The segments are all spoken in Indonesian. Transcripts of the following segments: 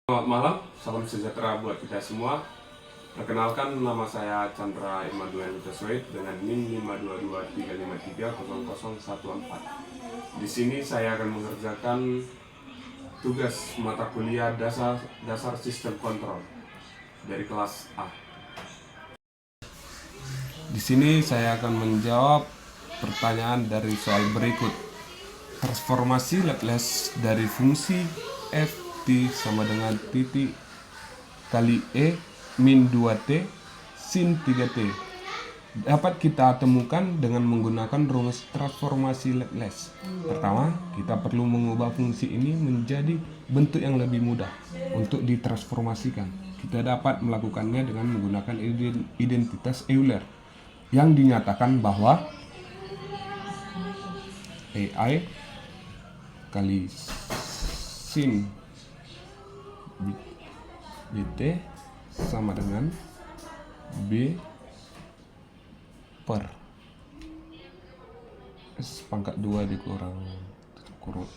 Selamat malam, salam sejahtera buat kita semua. Perkenalkan, nama saya Chandra Imaduan Tesoid dengan NIM 52235300014. Di sini saya akan mengerjakan tugas mata kuliah dasar sistem kontrol dari kelas A. Di sini saya akan menjawab pertanyaan dari soal berikut. Transformasi Laplace dari fungsi f T sama dengan titik kali E min 2T sin 3T dapat kita temukan dengan menggunakan rumus transformasi Laplace. Pertama, kita perlu mengubah fungsi ini menjadi bentuk yang lebih mudah untuk ditransformasikan. Kita dapat melakukannya dengan menggunakan identitas Euler yang dinyatakan bahwa AI kali sin BT sama dengan B per S pangkat 2 dikurang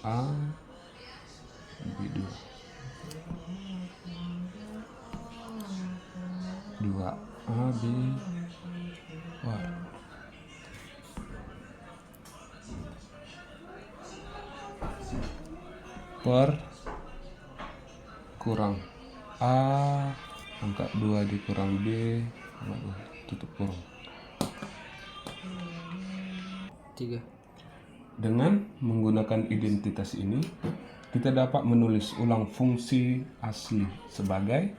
A B2 2A B per kurang A pangkat 2 dikurang B tutup kurung 3. Dengan menggunakan identitas ini, kita dapat menulis ulang fungsi asli sebagai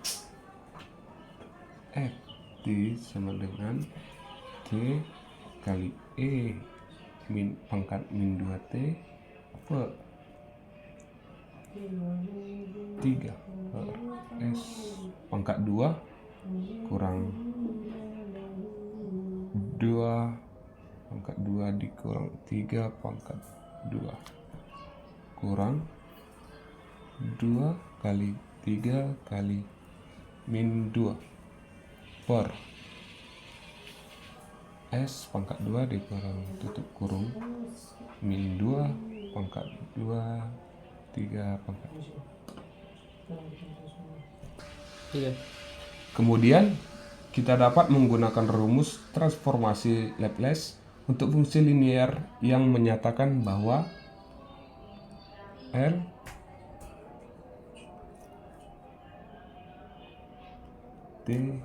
f T sama dengan T kali E min pangkat min 2T per 3 per S pangkat 2 kurang 2 pangkat 2 dikurang 3 pangkat 2 kurang 2 kali 3 kali min 2 per S pangkat 2 dikurang tutup kurung min 2 pangkat 2 3 pangkat 3. Kemudian kita dapat menggunakan rumus transformasi Laplace untuk fungsi linear yang menyatakan bahwa L T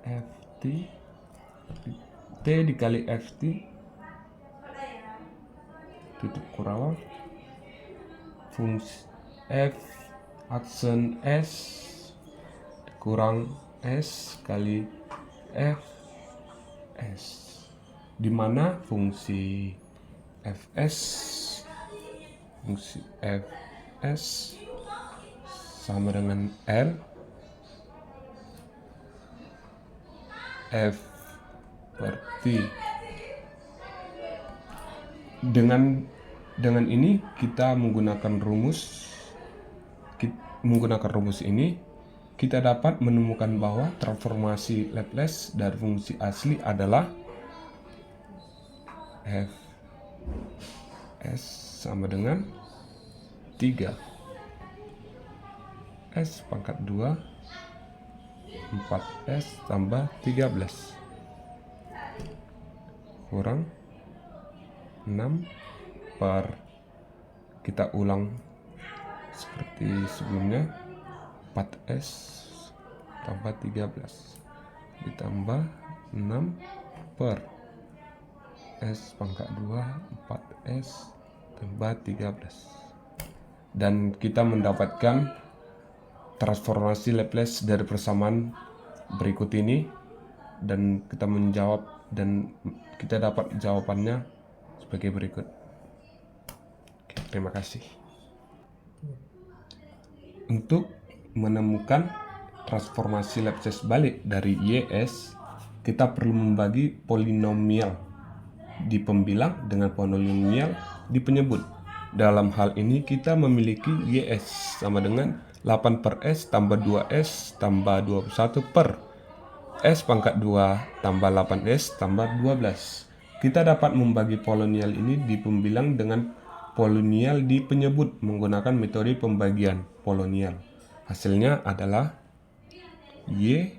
F T T dikali F T tutup kurang fungsi F aksen S kurang S kali F S, di mana fungsi Fs sama dengan L F per T. Dengan ini kita menggunakan rumus ini kita dapat menemukan bahwa transformasi Laplace dari fungsi asli adalah f S sama dengan 3 S pangkat 2 4S tambah 13 kurang 6 per, kita ulang seperti sebelumnya, 4S tambah 13 ditambah 6 per S pangkat 2 4S tambah 13, dan kita mendapatkan transformasi Laplace dari persamaan berikut ini, dan kita menjawab dan kita dapat jawabannya sebagai berikut. Oke, terima kasih. Untuk menemukan transformasi Laplace balik dari YS, kita perlu membagi polinomial di pembilang dengan polinomial di penyebut. Dalam hal ini kita memiliki YS sama dengan 8 per S tambah 2S tambah 21 per S pangkat 2 tambah 8S tambah 12. Kita dapat membagi polinomial ini di pembilang dengan polinomial di penyebut menggunakan metode pembagian polinomial. Hasilnya adalah Y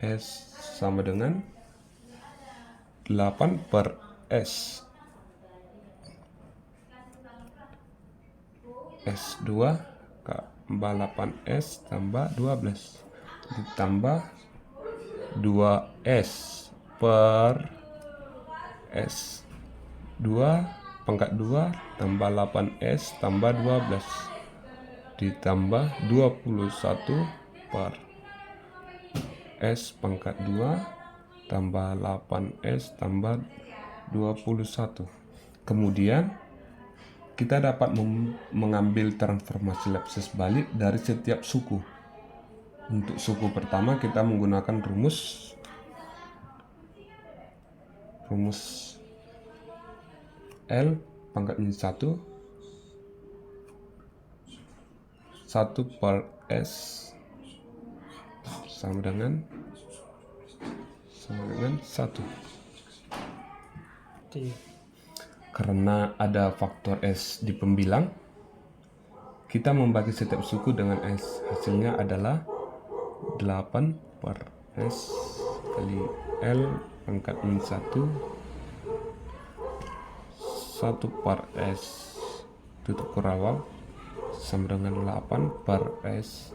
S sama dengan 8 per S. S2 tambah 8S tambah 12 ditambah 2S per S2 pangkat 2 tambah 8S tambah 12 ditambah 21 per S pangkat 2 tambah 8S tambah 21. Kemudian kita dapat mengambil transformasi Laplace balik dari setiap suku. Untuk suku pertama kita menggunakan rumus L pangkat min 1 per S sama dengan 1. Karena ada faktor S di pembilang, kita membagi setiap suku dengan S. Hasilnya adalah 8 per S kali L pangkat min 1 per S tutup kurang sama dengan 8 per S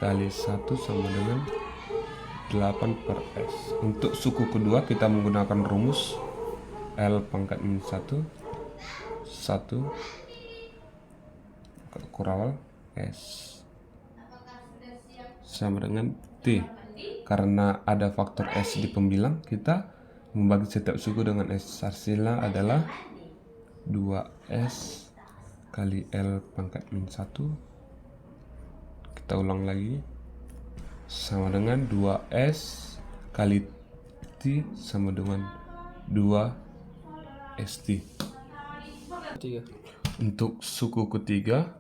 kali 1 sama dengan 8 per S. Untuk suku kedua kita menggunakan rumus L pangkat min 1 kurang S sama dengan T. Karena ada faktor S di pembilang, kita membagi setiap suku dengan S. Hasilnya adalah 2S kali L pangkat min 1. Kita ulang lagi, sama dengan 2S kali T sama dengan 2ST. Untuk suku ketiga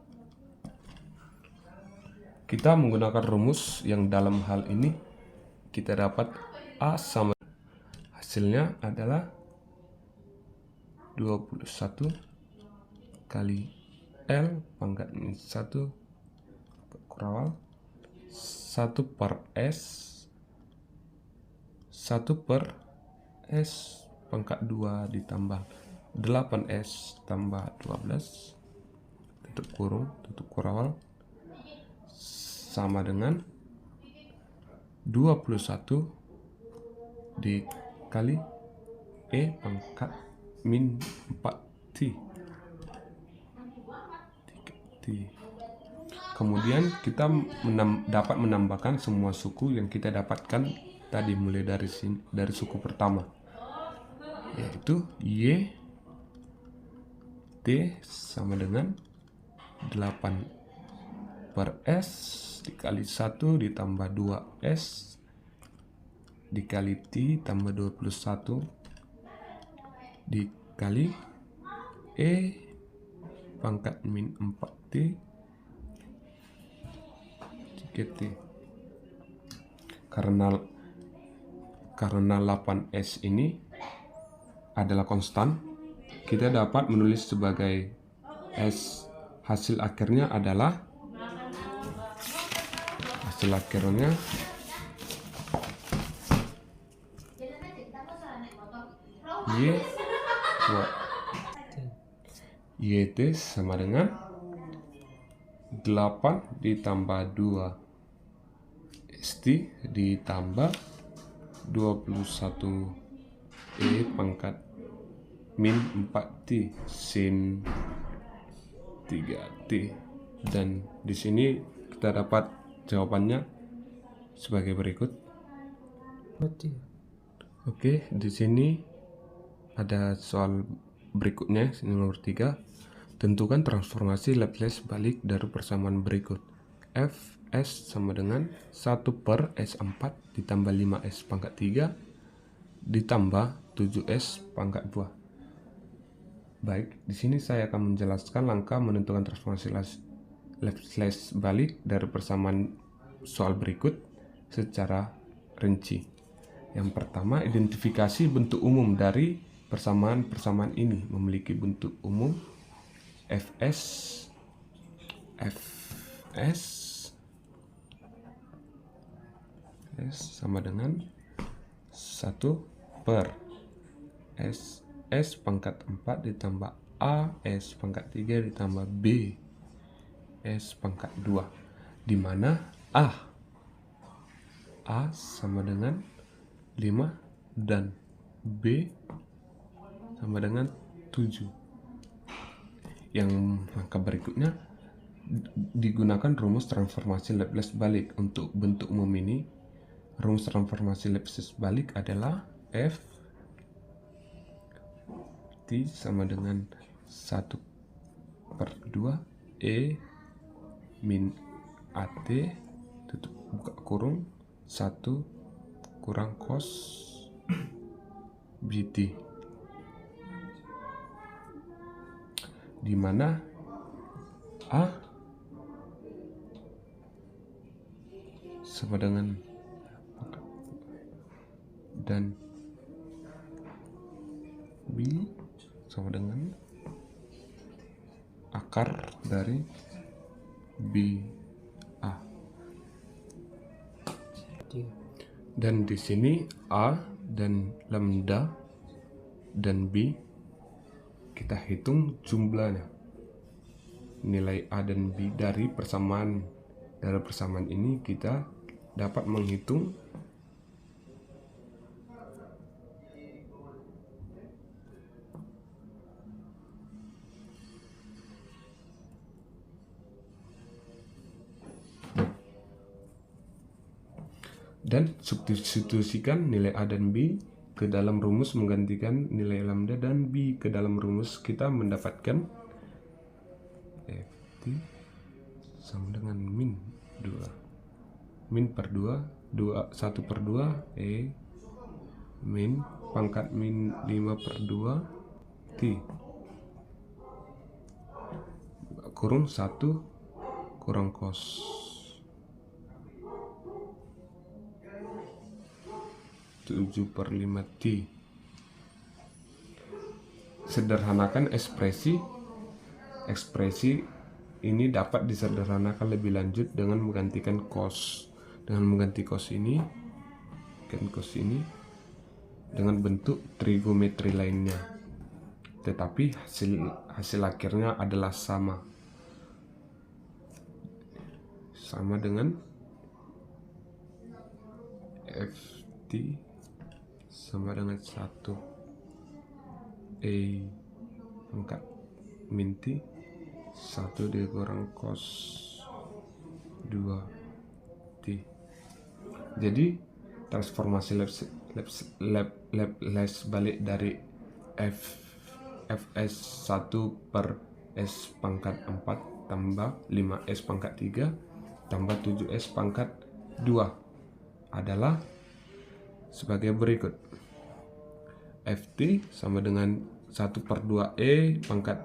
kita menggunakan rumus yang dalam hal ini kita dapat A sama, hasilnya adalah 21 kali L pangkat min 1 kurang 1 per S pangkat 2 ditambah 8S tambah 12 tutup kurang sama dengan 21 dikali E pangkat min 4T. Kemudian kita dapat menambahkan semua suku yang kita dapatkan tadi mulai dari suku pertama, yaitu Y T sama dengan 8 per S dikali 1 ditambah 2S dikali T tambah 21 dikali E pangkat min 4T T. Karena 8S ini adalah konstan, kita dapat menulis sebagai S. Hasil akhirnya adalah YT sama dengan 8 ditambah 2 ST ditambah 21 E pangkat min 4T sin 3T. Dan di sini kita dapat jawabannya sebagai berikut. Oke, di sini ada soal berikutnya, nomor 3. Tentukan transformasi Laplace balik dari persamaan berikut. Fs sama dengan 1 per S4 ditambah 5S pangkat 3 ditambah 7S pangkat 2. Baik, di sini saya akan menjelaskan langkah menentukan transformasi Laplace balik dari persamaan soal berikut secara rinci. Yang pertama, identifikasi bentuk umum dari persamaan ini. Memiliki bentuk umum Fs S sama dengan 1 per S pangkat 4 ditambah A S pangkat 3 ditambah B S pangkat 2, di mana A sama dengan 5 dan B sama dengan 7. Yang langkah berikutnya digunakan rumus transformasi Laplace balik. Untuk bentuk umum ini, rumus transformasi Laplace balik adalah F T sama dengan 1/2 E min AT tutup buka kurung 1 kurang cos BT, di mana A sama dengan dan B sama dengan akar dari BA. Dan di sini A dan lambda dan B kita hitung jumlahnya. Nilai A dan B dari persamaan ini kita dapat menghitung dan substitusikan nilai A dan B ke dalam rumus menggantikan nilai lambda dan B ke dalam rumus. Kita mendapatkan Ft sama dengan min 2 1/2 E min pangkat min 5/2 T kurung 1 kurang cos 7/5 T. Sederhanakan ekspresi ini dapat disederhanakan lebih lanjut dengan menggantikan cos. Dengan mengganti cos ini dengan bentuk trigonometri lainnya, tetapi hasil akhirnya adalah sama dengan Ft sama dengan 1 E pangkat min T 1 dikurang cos 2 T. Jadi transformasi Laplace balik dari Fs 1 per S pangkat 4 tambah 5S pangkat 3 tambah 7S pangkat 2 adalah sebagai berikut. Ft sama dengan 1/2 E pangkat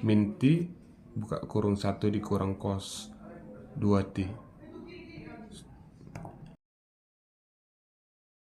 min T buka kurung 1 dikurang cos 2 T.